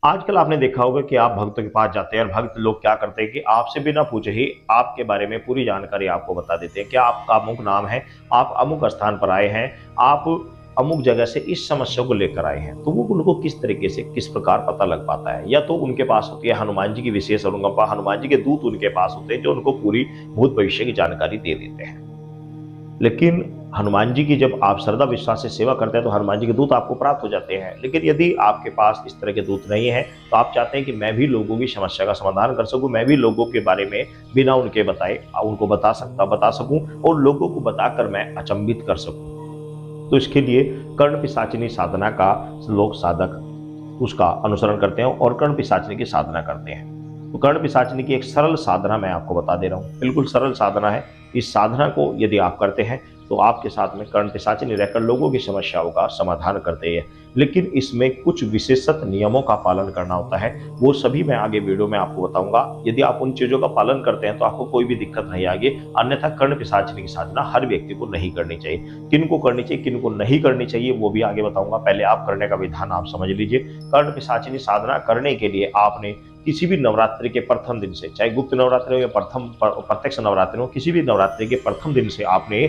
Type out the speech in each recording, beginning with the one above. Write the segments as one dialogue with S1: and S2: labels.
S1: आजकल आपने देखा होगा कि आप भक्तों के पास जाते हैं और भक्त लोग क्या करते हैं कि आपसे बिना पूछे ही आपके बारे में पूरी जानकारी आपको बता देते हैं कि आपका अमुक नाम है, आप अमुक स्थान पर आए हैं, आप अमुक जगह से इस समस्या को लेकर आए हैं। तो वो उनको किस तरीके से किस प्रकार पता लग पाता है? या तो उनके पास होती है हनुमान जी की विशेष अनुकंपा, हनुमान जी के दूत उनके पास होते हैं जो उनको पूरी भूत भविष्य की जानकारी दे देते हैं। लेकिन हनुमान जी की जब आप श्रद्धा विश्वास से सेवा करते हैं तो हनुमान जी के दूत आपको प्राप्त हो जाते हैं। लेकिन यदि आपके पास इस तरह के दूत नहीं है तो आप चाहते हैं कि मैं भी लोगों की समस्या का समाधान कर सकूं, मैं भी लोगों के बारे में बिना उनके बताए उनको बता सकूं और लोगों को बताकर मैं अचंभित कर सकूं। तो इसके लिए कर्ण पिशाचिनी साधना का लोक साधक उसका अनुसरण करते हैं और कर्ण पिशाचिनी की साधना करते हैं। तो कर्ण पिशाचिनी की एक सरल साधना मैं आपको बता दे रहा हूँ, बिल्कुल सरल साधना है। इस साधना को यदि आप करते हैं तो आपके साथ में कर्ण पिशाचिनी रहकर लोगों की समस्याओं का समाधान करते हैं। लेकिन इसमें कुछ विशेषत नियमों का पालन करना होता है, वो सभी मैं आगे वीडियो में आपको बताऊंगा। यदि आप उन चीजों का पालन करते हैं तो आपको कोई भी दिक्कत नहीं आएगी। अन्यथा कर्ण पिशाचिनी की साधना हर व्यक्ति को नहीं करनी चाहिए। किन को करनी चाहिए, किन को नहीं करनी चाहिए, वो भी आगे बताऊंगा। पहले आप करने का विधान आप समझ लीजिए। कर्ण पिशाचिनी साधना करने के लिए आपने किसी भी नवरात्रि के प्रथम दिन से, चाहे गुप्त नवरात्रि हो या प्रत्यक्ष नवरात्रि हो, किसी भी नवरात्रि के प्रथम दिन से आपने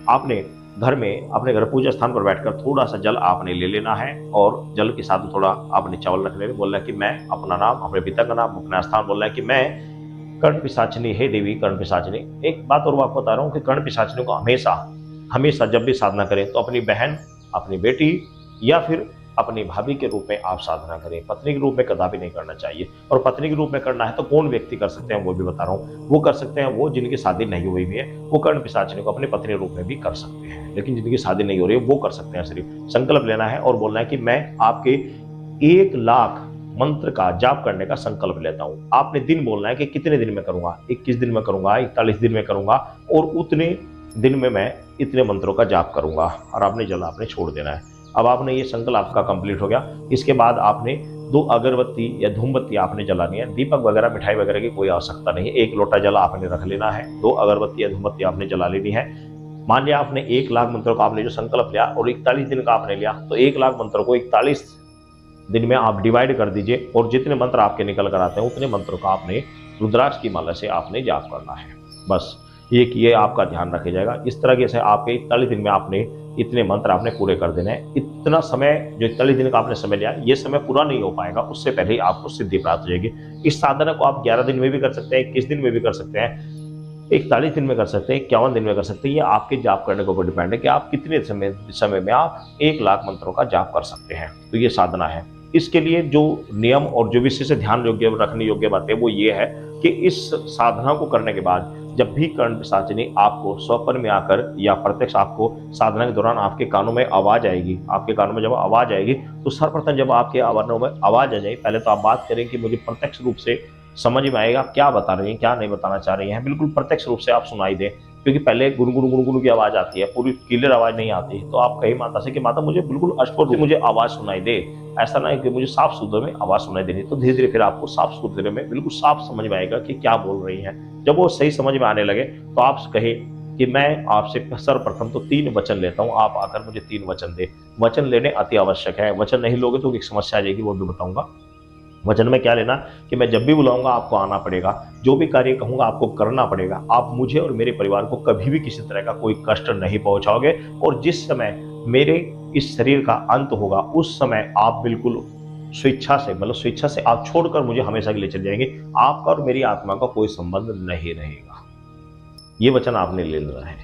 S1: आपने घर में अपने घर पूजा स्थान पर बैठकर थोड़ा सा जल आपने ले लेना है और जल के साथ में थोड़ा आपने चावल रख लेना, बोलना है कि मैं अपना नाम, अपने पिता का नाम, अपना स्थान बोलना है कि मैं कर्ण पिशाचिनी, हे देवी कर्ण पिशाचिनी। एक बात और आपको बता रहा हूँ कि कर्ण पिशाचिनी को हमेशा हमेशा जब भी साधना करें तो अपनी बहन, अपनी बेटी या फिर अपनी भाभी के रूप में आप साधना करें। पत्नी के रूप में कदापि नहीं करना चाहिए। और पत्नी के रूप में करना है तो कौन व्यक्ति कर सकते हैं वो भी बता रहा हूँ। वो कर सकते हैं वो जिनकी शादी नहीं हुई भी है, वो कर्ण पिशाचिनी को अपने पत्नी रूप में भी कर सकते हैं। लेकिन जिनकी शादी नहीं हो रही है वो कर सकते हैं। सिर्फ संकल्प लेना है और बोलना है कि मैं आपके 1,00,000 मंत्र का जाप करने का संकल्प लेता हूं। आपने दिन बोलना है कि कितने दिन में करूंगा, 21 दिन में करूंगा, 41 दिन में करूंगा और उतने दिन में मैं इतने मंत्रों का जाप करूंगा। और आपने जल आपने छोड़ देना है। अब आपने ये संकल्प आपका कंप्लीट हो गया। इसके बाद आपने 2 अगरबत्ती या धूमबत्ती आपने जलानी है। दीपक वगैरह मिठाई वगैरह की कोई आवश्यकता नहीं है। 1 लोटा जल आपने रख लेना है। 2 अगरबत्ती या धूमबत्ती आपने जला लेनी है। मान लिया आपने 1,00,000 मंत्रों का आपने जो संकल्प लिया और 41 दिन का आपने लिया, तो 1,00,000 मंत्रों को 41 दिन में आप डिवाइड कर दीजिए और जितने मंत्र आपके निकल कर आते हैं उतने मंत्रों का आपने रुद्राक्ष की माला से आपने जाप करना है। बस ये आपका ध्यान रखा जाएगा। इस तरह से आपके 41 दिन में आपने इतने मंत्र आपने पूरे कर देने हैं। इतना समय जो 41 दिन का आपने समय लिया, ये समय पूरा नहीं हो पाएगा, उससे पहले ही आपको सिद्धि प्राप्त हो जाएगी। इस साधना को आप 11 दिन में भी कर सकते हैं, 21 दिन में भी कर सकते हैं, 41 दिन में कर सकते हैं, 51 दिन में कर सकते हैं। ये आपके जाप करने के ऊपर डिपेंड है कि आप कितने समय में आप 1,00,000 मंत्रों का जाप कर सकते हैं। तो ये साधना है। इसके लिए जो नियम और जो विशेष ध्यान योग्य रखने योग्य बातें वो ये है कि इस साधना को करने के बाद जब भी कर्ण पिशाचिनी आपको स्वप्न में आकर या प्रत्यक्ष आपको साधना के दौरान आपके कानों में आवाज आएगी, आपके कानों में जब आवाज आएगी तो सर्वप्रथम जब आपके कानों में आवाज आ जाए, पहले तो आप बात करें कि मुझे प्रत्यक्ष रूप से समझ में आएगा क्या बता रही हैं, क्या नहीं बताना चाह रही हैं। बिल्कुल प्रत्यक्ष रूप से आप सुनाई दें, क्योंकि पहले गुनगुन गुनगुन की आवाज आती है, पूरी क्लियर आवाज नहीं आती। तो आप कहीं माता से कि माता मुझे बिल्कुल स्पष्ट मुझे आवाज सुनाई दे, ऐसा ना है कि मुझे साफ सुथरे में आवाज सुनाई देनी। तो धीरे धीरे फिर आपको साफ सुथरे में बिल्कुल साफ समझ में आएगा कि क्या बोल रही हैं। जब वो सही समझ में आने लगे तो आप कहे कि मैं आपसे सर्वप्रथम तो 3 वचन लेता हूँ, आप आकर मुझे 3 वचन दे। वचन लेने अति आवश्यक है। वचन नहीं लोगे तो एक समस्या आ जाएगी, वो भी बताऊंगा। वचन में क्या लेना कि मैं जब भी बुलाऊंगा आपको आना पड़ेगा, जो भी कार्य कहूंगा आपको करना पड़ेगा, आप मुझे और मेरे परिवार को कभी भी किसी तरह का कोई कष्ट नहीं पहुंचाओगे और जिस समय मेरे इस शरीर का अंत होगा उस समय आप बिल्कुल स्वेच्छा से, मतलब स्वेच्छा से आप छोड़कर मुझे हमेशा के लिए चले जाएंगे। आपका और मेरी आत्मा का कोई संबंध नहीं रहेगा। ये वचन आपने ले लेना है।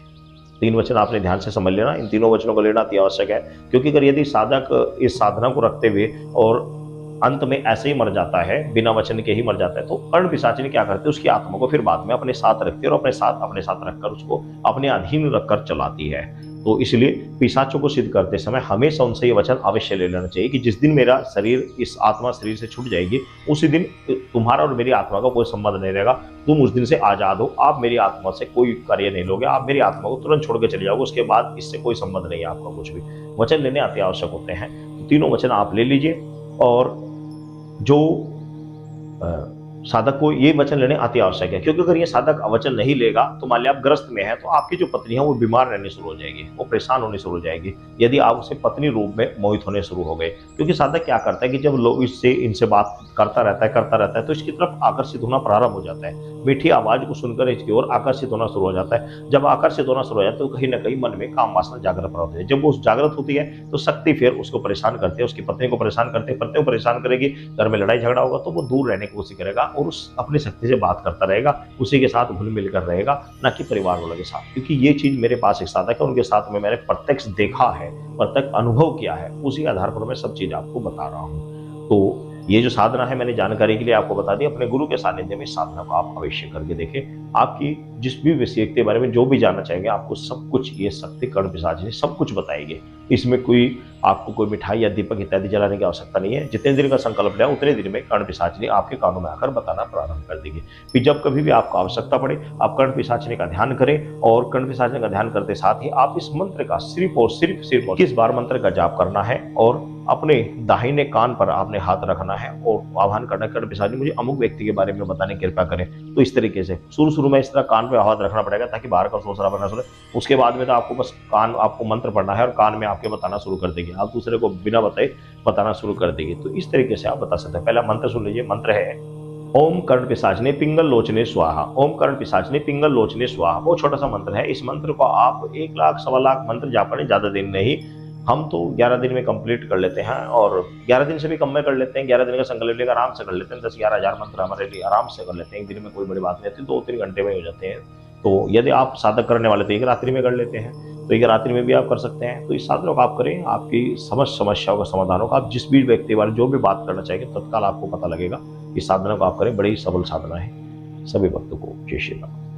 S1: 3 वचन आपने ध्यान से समझ लेना। इन तीनों वचनों को लेना अति आवश्यक है, क्योंकि अगर यदि साधक इस साधना को रखते हुए और अंत में ऐसे ही मर जाता है, बिना वचन के ही मर जाता है, तो कर्ण पिशाचिनी क्या करते हैं, उसकी आत्मा को फिर बाद में अपने साथ रखते हैं और अपने साथ रखकर उसको अपने अधीन रखकर चलाती है। तो इसलिए पिशाचों को सिद्ध करते समय हमेशा उनसे ये वचन अवश्य ले लेना चाहिए कि जिस दिन मेरा शरीर, इस आत्मा शरीर से छूट जाएगी, उसी दिन तुम्हारा और मेरी आत्मा का कोई संबंध नहीं रहेगा। तुम उस दिन से आजाद हो। आप मेरी आत्मा से कोई कार्य नहीं लोगे, आप मेरी आत्मा को तुरंत छोड़ के चले जाओगे। उसके बाद इससे कोई संबंध नहीं है आपका कुछ भी। वचन लेने अति आवश्यक होते हैं। तो तीनों वचन आप ले लीजिए और जो साधक को ये वचन लेने अति आवश्यक है, क्योंकि अगर ये साधक वचन नहीं लेगा तो मान लिया आप ग्रस्त में है, तो आपकी जो पत्नी है वो बीमार रहने शुरू हो जाएगी, वो परेशान होने शुरू हो जाएगी, यदि आप उसे पत्नी रूप में मोहित होने शुरू हो गए। क्योंकि साधक क्या करता है कि जब लोग इनसे बात करता रहता है तो इसकी तरफ आकर्षित होना प्रारंभ हो जाता है, मीठी आवाज को सुनकर इसकी ओर आकर्षित होना शुरू हो जाता है। जब आकर्षित होना शुरू हो जाता है तो कहीं ना कहीं मन में काम वासना जागृत होती है। जब वो जागृत होती है तो शक्ति फिर उसको परेशान करती है, उसकी पत्नी को परेशान करते हैं, पत्नी को परेशान करेगी, घर में लड़ाई झगड़ा होगा तो वो दूर रहने की कोशिश करेगा और उस अपनी शक्ति से बात करता रहेगा, उसी के साथ घुल मिल कर रहेगा, ना कि परिवार वालों के साथ। क्योंकि ये चीज मेरे पास एक साधक है, उनके साथ में मैंने प्रत्यक्ष देखा है, प्रत्यक्ष अनुभव किया है, उसी आधार पर मैं सब चीज आपको बता रहा हूँ। तो ये जो साधना है मैंने जानकारी के लिए आपको बता दी, अपने गुरु के सानिध्य में साधना को आप अवश्य करके देखें। आपकी जिस भी विषय के बारे में जो भी जानना चाहेंगे आपको सब कुछ ये शक्ति कर्ण पिशाचिनी सब कुछ बताएंगे। इसमें कोई आपको कोई मिठाई या दीपक इत्यादि जलाने की आवश्यकता नहीं है। जितने दिन का संकल्प लिया उतने दिन में कर्ण पिशाचिनी आपके कानों में आकर बताना प्रारंभ कर देंगे। फिर जब कभी भी आपको आवश्यकता पड़े आप कर्ण पिशाचिनी का ध्यान करें, और कर्ण पिशाचिनी का ध्यान करते साथ ही आप इस मंत्र का सिर्फ और सिर्फ 21 बार मंत्र का जाप करना है, और अपने दाहिने कान पर आपने हाथ रखना है और आह्वान करना है, कर्ण पिशाचिनी मुझे अमुक व्यक्ति के बारे में बताने की कृपा करें। तो इस तरीके से शुरू में इस तरह कान पे हाथ रखना पड़ेगा ताकि बाहर का शोर शराबा ना सुने। उसके बाद में तो आपको बस कान आपको मंत्र पढ़ना है और कान में आपके बताना शुरू कर देंगे, आप दूसरे को बिना बताए बताना शुरू कर देंगे। तो इस तरीके से आप बता सकते हैं। पहला मंत्र सुन लीजिए। मंत्र है ओम कर्ण पिशाचिनी पिंगल लोचने स्वाहा। ओम कर्ण पिशाचिनी पिंगल लोचने स्वाहा। बहुत छोटा सा मंत्र है। इस मंत्र को आप 1 लाख सवा लाख मंत्र जाप करें, ज्यादा दिन नहीं। हम तो 11 दिन में कंप्लीट कर लेते हैं, और 11 दिन से भी कम में कर लेते हैं। 11 दिन का संकल्प लेकर आराम से कर लेते हैं। 10-11 हजार मंत्र हमारे लिए आराम से कर लेते हैं। एक दिन में कोई बड़ी बात नहीं आती, 2-3 घंटे में हो जाते हैं। तो यदि आप साधक करने वाले तो एक रात्रि में कर लेते हैं, तो एक रात्रि में भी आप कर सकते हैं। तो इस साधना को आप करें, आपकी समस्त समस्याओं का समाधान होगा। आप जिस भी व्यक्ति वाले जो भी बात करना चाहेंगे तत्काल आपको पता लगेगा। इस साधना को आप करें, बड़ी सबल साधना है। सभी भक्तों को जय श्री राम।